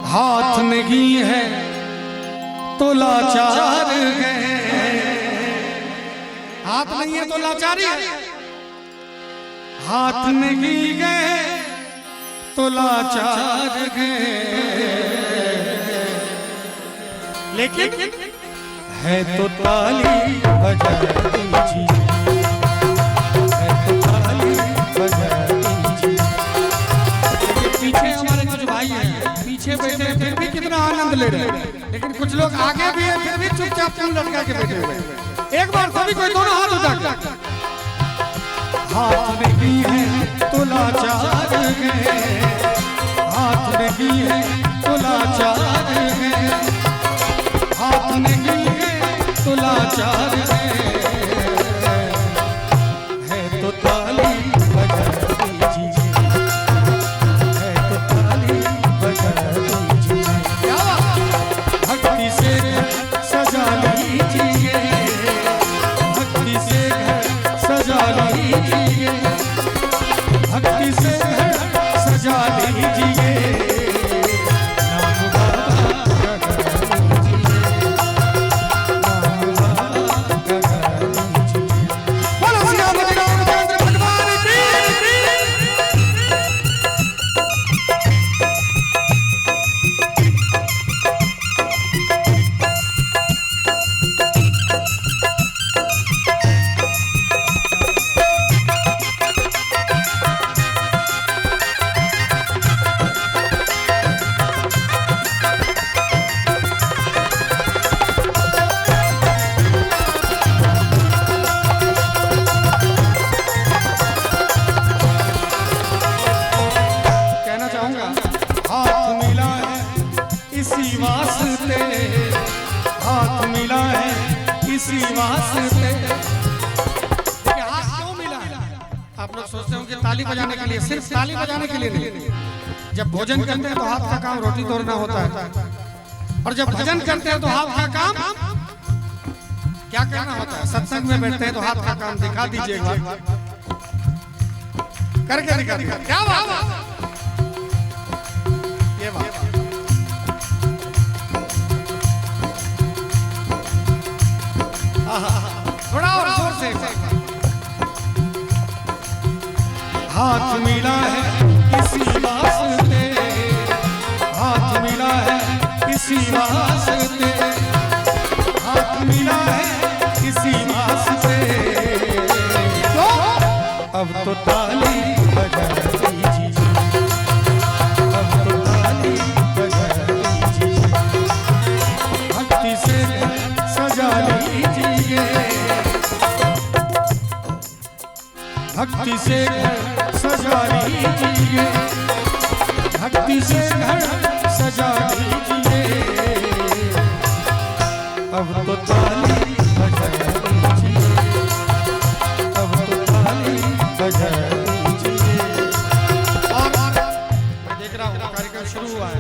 हाथ नहीं है तो लाचार है, हाथ नहीं है तो लाचारी है, हाथ नहीं है तो लाचार है, लेकिन है तो ताली बजा दीजिए, है तो ताली बजा दीजिए। पीछे हमारे कुछ भाई हैं, पीछे बैठे फिर भी कितना आनंद ले रहे हैं, लेकिन कुछ लोग आगे भी हैं फिर भी चुपचाप क्यों लटका के बैठे हुए हैं। एक बार सभी कोई दोनों हाथ उठा के, हाथ नहीं है तो लाचार है, हाथ नहीं है तो लाचार है, हाथ नहीं है तो लाचार है तो ताली बजा दीजिए, है तो ताली बजा दीजिए। भक्ति से सजा लीजिए, भक्ति से सजा लीजिए, भक्ति से सजा लीजिए। हाथ मिला है इसी वास्ते। हाथ क्यों मिला है? आप लोग सोचते हो कि ताली बजाने के लिए, सिर्फ ताली बजाने के लिए नहीं। जब भोजन करते हैं तो हाथ का काम रोटी तोड़ना होता है, और जब भजन करते हैं तो हाथ का काम क्या करना होता है? सत्संग में बैठते हैं तो हाथ का काम दिखा दीजिएगा, करके दिखा दीजिए। क्या बात है? ये बात थोड़ा और जोर से। हाथ मिला है इसी वास्ते, हाथ मिला है इसी वास्ते, हाथ मिला है इसी वास्ते। अब तो ताली बजा दीजिए, अब तो ताली बजा दीजिए, भक्ति से सजा लीजिए, भक्ति से सजा लीजिए, भक्ति से घर सजा लीजिए। अब तो ताली बजा दीजिए, अब तो ताली बजा दीजिए। और मैं देख रहा हूँ कार्यक्रम शुरू हुआ है,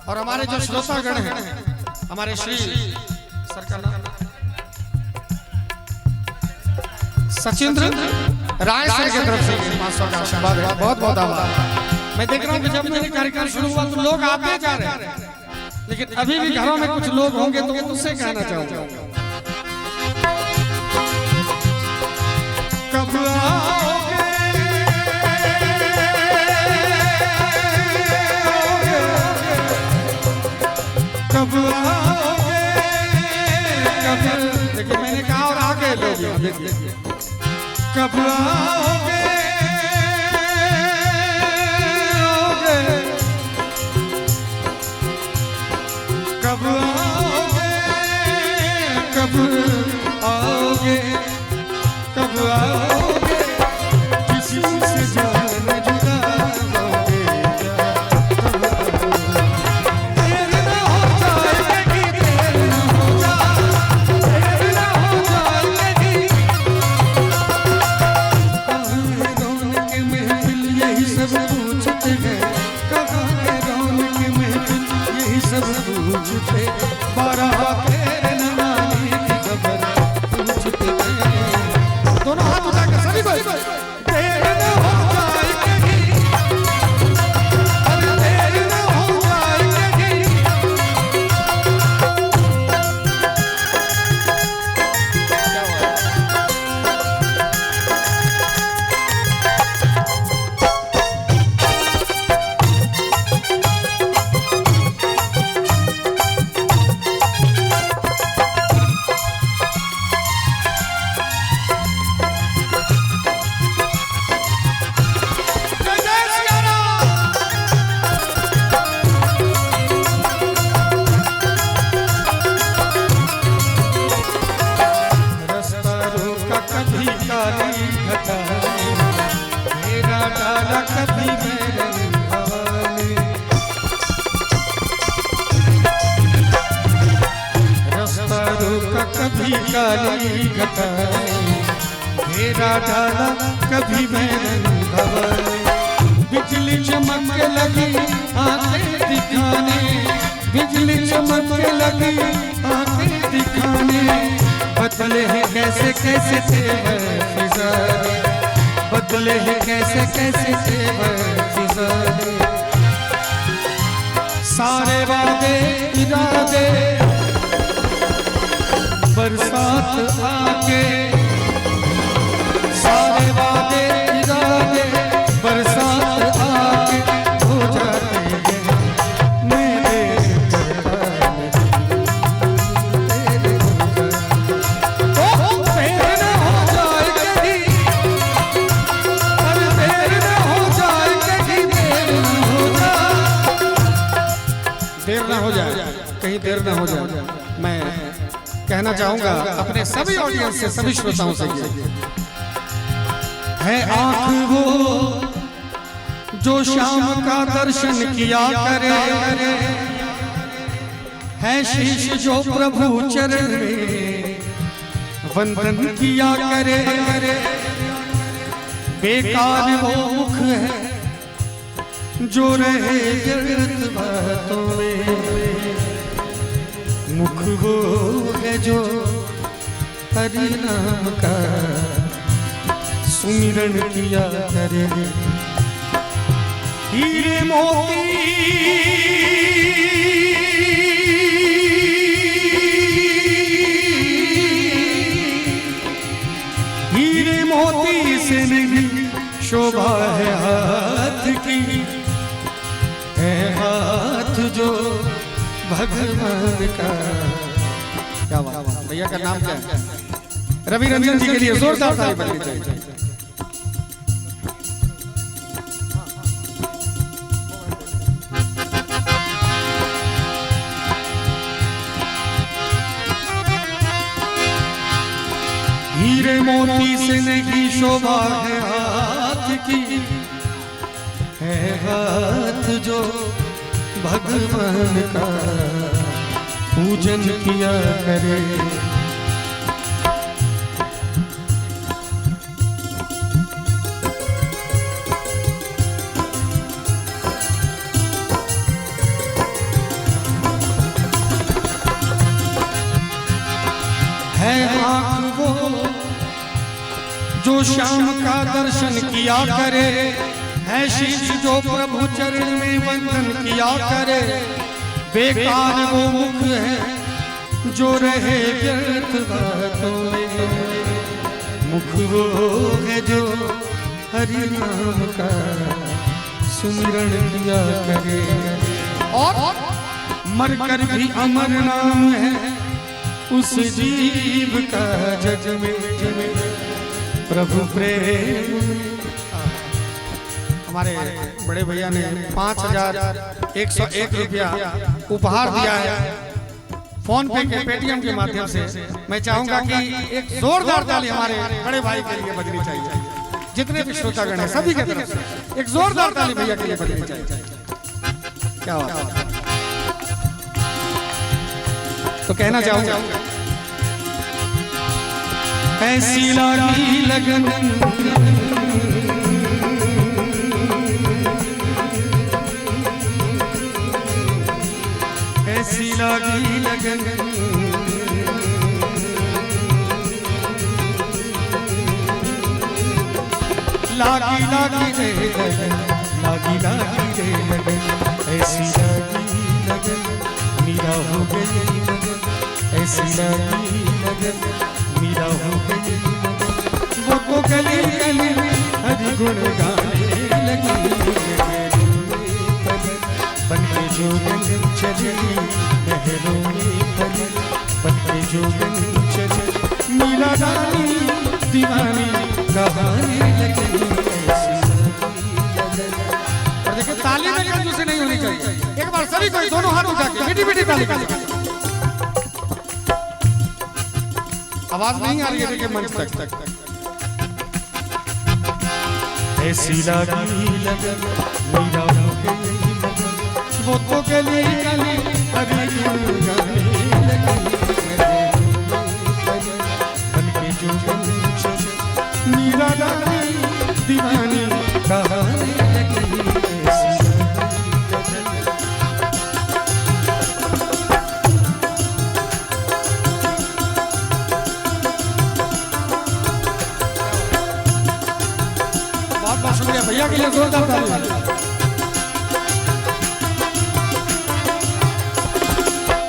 और हमारे जो श्रोतागण हैं, हमारे श्री सरकार सचिंद्र राय सर की तरफ से मास्टर का आशीर्वाद है, बहुत बहुत आभार। मैं देख रहा हूँ कि जब मेरे कार्यक्रम शुरू हुआ तो लोग आते जा रहे हैं, लेकिन अभी भी घरों में कुछ लोग होंगे तो उनसे कहना चाहूंगा, कब आओगे, कब आओगे, कब, देखिए मैंने कहा और आगे लोग देखिए, कब आओगे, कब आओगे, कब आओगे, कब आओगे, किसी से जान जुड़ाओगे, कब देर न हो जाएगी, देर न हो जाएगी, देर न हो जाएगी। यही सब पूछते हैं, कहाँ है रौनक महफिल, यही सब पूछते, बारह फेर नवाली की खबर पूछते हैं। दोनों हाथ उठा के सभी बोल, देर न हो जाएगी, अरे देर न हो जाएगी, कभी काली घटा घेरा डाला कभी मैंने भवन बिजली चमक लगी आंखें दिखाने बिजली चमक लगी आंखें दिखाने बदले हैं कैसे कैसे तेवर फिजाने बदले हैं कैसे कैसे तेवर फिजाने सारे वादे इरादे बरसात आके सारे वादे इरादे बरसात आके हो जाते हैं मेरे देर न हो जाए कहीं अरे देर न हो जाए कहीं देर न हो जाए कहीं देर न हो जाए मैं कहना चाहूंगा अपने सभी ऑडियंस से सभी श्रोताओं से है आँख वो जो शाम का दर्शन किया करे है शीश जो प्रभु चरण में वंदन किया करे बेकार वो मुख है जो रहे व्यर्थ बातों में मुख वो है जो हरि नाम का सुमिरन किया करे हीरे मोती हीरे मोती से नहीं शोभा है हाथ की है हाथ जो भगवान का क्या बात भैया का नाम क्या है रवि रंजन जी के लिए जोरदार ताली बजनी चाहिए हीरे मोती से नहीं शोभा है हाथ की है हाथ जो भगवान का पूजन किया करे है आँख वो जो शाम का दर्शन किया करे है शीश जो प्रभु चरण में वंदन किया करे बेकार वो मुख है जो रहे व्यर्थ बातों में मुख वो है जो हरि नाम का सुमिरन किया करे और मरकर भी अमर नाम है उस जीव का जग में प्रभु प्रेम हमारे बड़े भैया ने 5101 रुपया उपहार दिया है फोन पे के पेटीएम के माध्यम से मैं चाहूंगा कि एक जोरदार ताली हमारे बड़े भाई के लिए बजनी चाहिए जितने भी श्रोतागण हैं सभी के तरफ से एक जोरदार ताली भैया के लिए बजनी चाहिए क्या बात तो कहना चाहूंगा ऐसी लागी लगन ऐसी लागी लगन लागी लागी रे लगन लागी लागी रे लगन ऐसी लागी लगन मीरा हो गई लगन ऐसी लागी लगन मीरा हो गई वो तो गली गली हरि गुण गाने लगी बनके जोगन चली महरों पर बनके जोगन चली मीरा रानी दीवानी गाने लगी और देखिए ताली में कंजूसी नहीं होनी चाहिए एक बार सभी कोई दोनों हाथ उठा के मीठी मीठी ताली आवाज नहीं आ रही है देखिए मंच तक ऐसी लागी लगन मीरा हो गई वो तो गली गली हरि गुण गाने लगी भैया के लिए जोरदार ताली।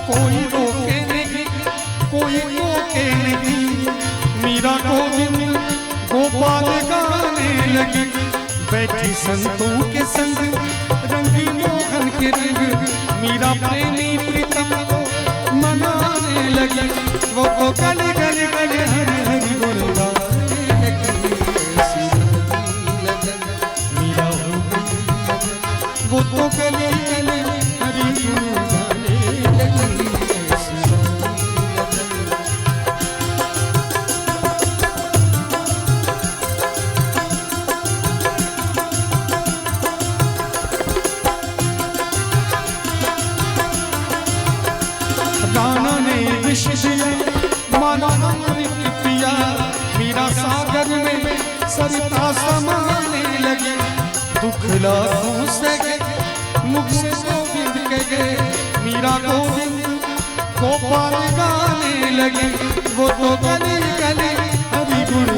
कोई रोके नहीं, कोई रोके नहीं, मीरा गोविंद गोपाल गाने लगी। बैठी संतों के संग रंगी मोहन के रंग, मीरा प्रेमी प्रीतम को मनाने लगी। वो गले गले गले हरि हरि बोल गाने लगी। मीरा हो गई वो तो गले गले हरि बोल गाने लगी। गाना ने विष दिया माना अमृत पिया, मीरा सागर में सरिता समाने लगी। दुख लाखों से मुख से गोविंद के गए, मीरा गोविंद गोपाल गाने लगी। वो तो गले गले हरि गुण